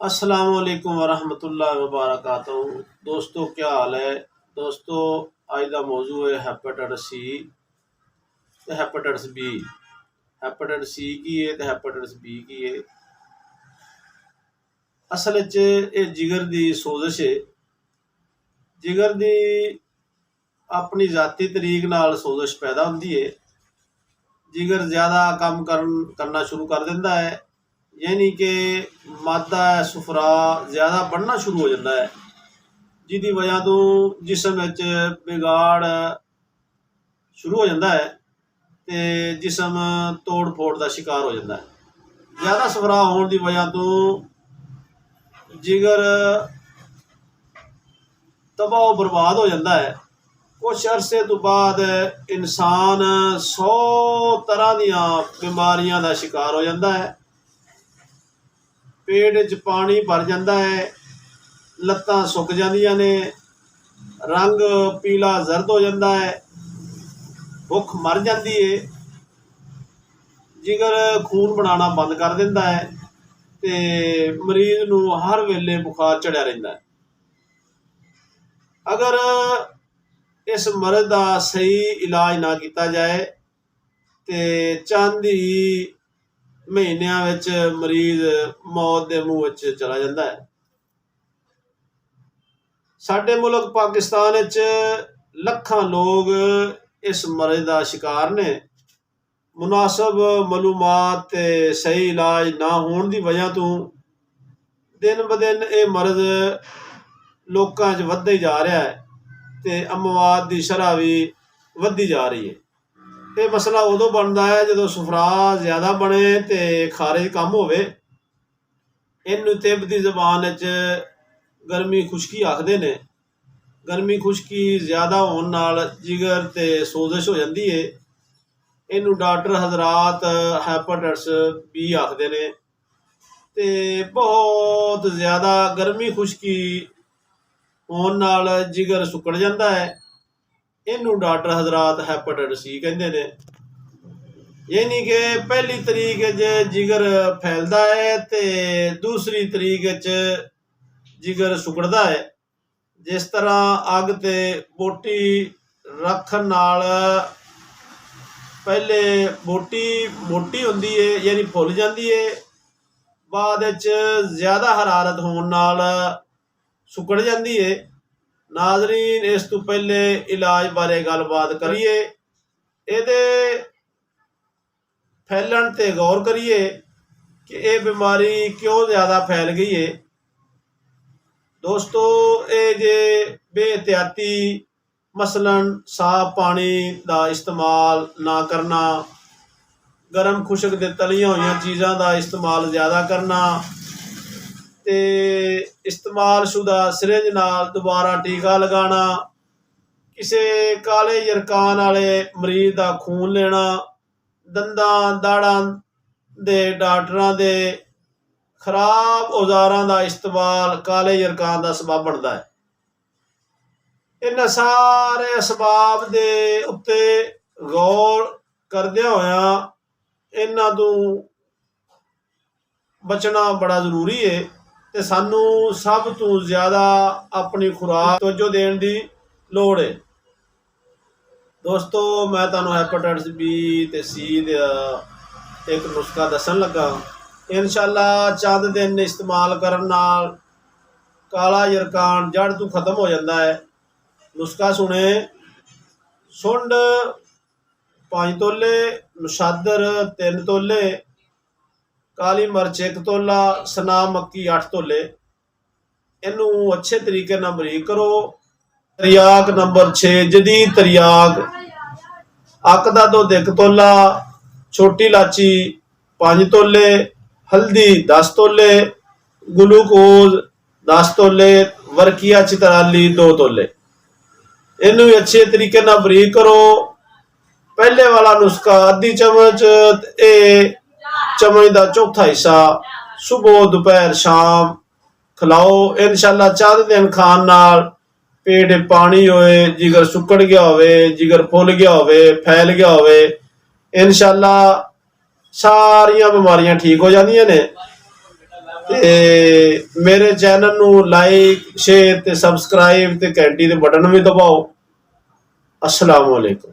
अस्सलाम वालेकुम वरहमतुल्लाहि वबरकातुहू। दोस्तों क्या हाल है। दोस्तों आज का मौजू है हैपेटाइटिस सी ते हैपेटाइटिस बी। हैपेटाइटिस सी की है ते हैपेटाइटिस बी की है। असल च ये जिगर की सोजिश है। जिगर की अपनी जाती तरीक नाल सोजिश पैदा होती है। जिगर ज़्यादा काम करना शुरू कर देता है, यानी कि मादा सुफरा ज़्यादा बढ़ना शुरू हो जाता है, जिसकी वजह तो जिसम विच बिगाड़ शुरू हो जाता है ते जिसम तोड़ फोड़ का शिकार हो जाता है। ज़्यादा सुफरा होने की वजह तो जिगर तबाह बर्बाद हो जाता है। कुछ अरसे तो बाद इंसान 100 तरह दियां बीमारियां का शिकार हो जाता है। पेट च पानी भर जाता है, लत्तां सुक जांदियां ने, रंग पीला जर्द हो जाता है, भुख मर जाती है, जिगर खून बनाना बंद कर देता है ते मरीज नूं हर वेले बुखार चढ़िया रहिंदा है। अगर इस मरज का सही इलाज ना किया जाए तो चंद ही महीनों विच मरीज मौत के मुँह चला जाता है। साडे मुल्क पाकिस्तान विच लखां लोग इस मरज का शिकार ने। मुनासब मालूमात ते सही इलाज ना होने की वजह तो दिन ब दिन ये मरज लोकां च वधदा ही जा रहा है ते अमवात की शरह भी वधदी जा रही है। ये मसला उदों बनता है जो सुफरा ज़्यादा बने तो खारिज कम होवे। इनू तिब की जबान गर्मी खुश्की आखते ने। गर्मी खुश्की ज़्यादा होने नाल जिगर ते सोजिश हो जाती है। इनू डॉक्टर हजरात हैपेटाइटिस बी आखते ने। ते बहुत ज़्यादा गर्मी खुश्की होने नाल जिगर सुकड़ जाता है। इनू डॉक्टर हजरात हैपेटाइटिस सी कहते हैं। यानी कि पहली तरीक जिगर फैलता है तो दूसरी तरीक जिगर सुकड़ता है। जिस तरह अग ते बोटी रखन नाल पहले बोटी मोटी होंदी है, यानी फुल जाती है, बाद ज़्यादा हरारत होने नाल सुकड़ जाती है। नाजरीन इस तो पहले इलाज बारे गलबात करिए, ये फैलन ते गौर करिए कि ये बीमारी क्यों ज़्यादा फैल गई है। दोस्तों ये जे बेहतियाती मसलन साफ पानी का इस्तेमाल ना करना, गर्म खुशक दे तलियां हुई चीज़ों का इस्तेमाल ज़्यादा करना ते इस्तेमाल शुदा सिरिंज नाल दोबारा टीका लगाना, किसी काले यरकान वाले मरीज का खून लेना, दंदां दाड़ां दे डॉक्टरां दे खराब औजारां का इस्तेमाल काले यरकान का सबब बनता है। इन सारे असबाब के उत्ते गौर करदिया होया इन्हां तो बचना बड़ा जरूरी है ते सानू सब तो ज़्यादा अपनी खुराक तवज्जो देने की लोड़ है। दोस्तों मैं तुहानू हैपेटाइटिस बी ते सी एक नुस्खा दसन लगा। इंशाअल्लाह चंद दिन इस्तेमाल करन नाल काला यरकान जड़ तो खत्म हो जाता है। नुस्खा सुने। सुंड 5 तोले, नशादर 3 तोले, काली मिर्च 1 तोला, सना मक्की 8 तोले। इनू अच्छे तरीके नाल बरीक करो। तरियाक नंबर 6 जदीद तरियाक, अक दा दुध 1 तोला, छोटी इलाची 5 तोले, हल्दी 10 तोले, ग्लूकोज 10 तोले, वर्किया चितराली 2 तोले। इनू भी अच्छे तरीके नाल बरीक करो। पहले वाला नुस्खा आधी चम्मच, चम्मच का चौथा हिस्सा सुबह दोपहर शाम खिलाओ। इंशाअल्लाह चंद दिन खान नाल पेट पानी होए, जिगर सुकड़ गया होवे, जिगर फुल गया होवे, फैल गया होवे, इंशाअल्लाह सारियां बीमारियां ठीक हो जांदियां ने। ਤੇ ਮੇਰੇ ਚੈਨਲ ਨੂੰ ਲਾਈਕ ਸ਼ੇਅਰ ਤੇ ਸਬਸਕ੍ਰਾਈਬ ਤੇ ਘੰਟੀ ਦੇ ਬਟਨ ਵੀ ਦਬਾਓ। अस्सलाम वालेकुम।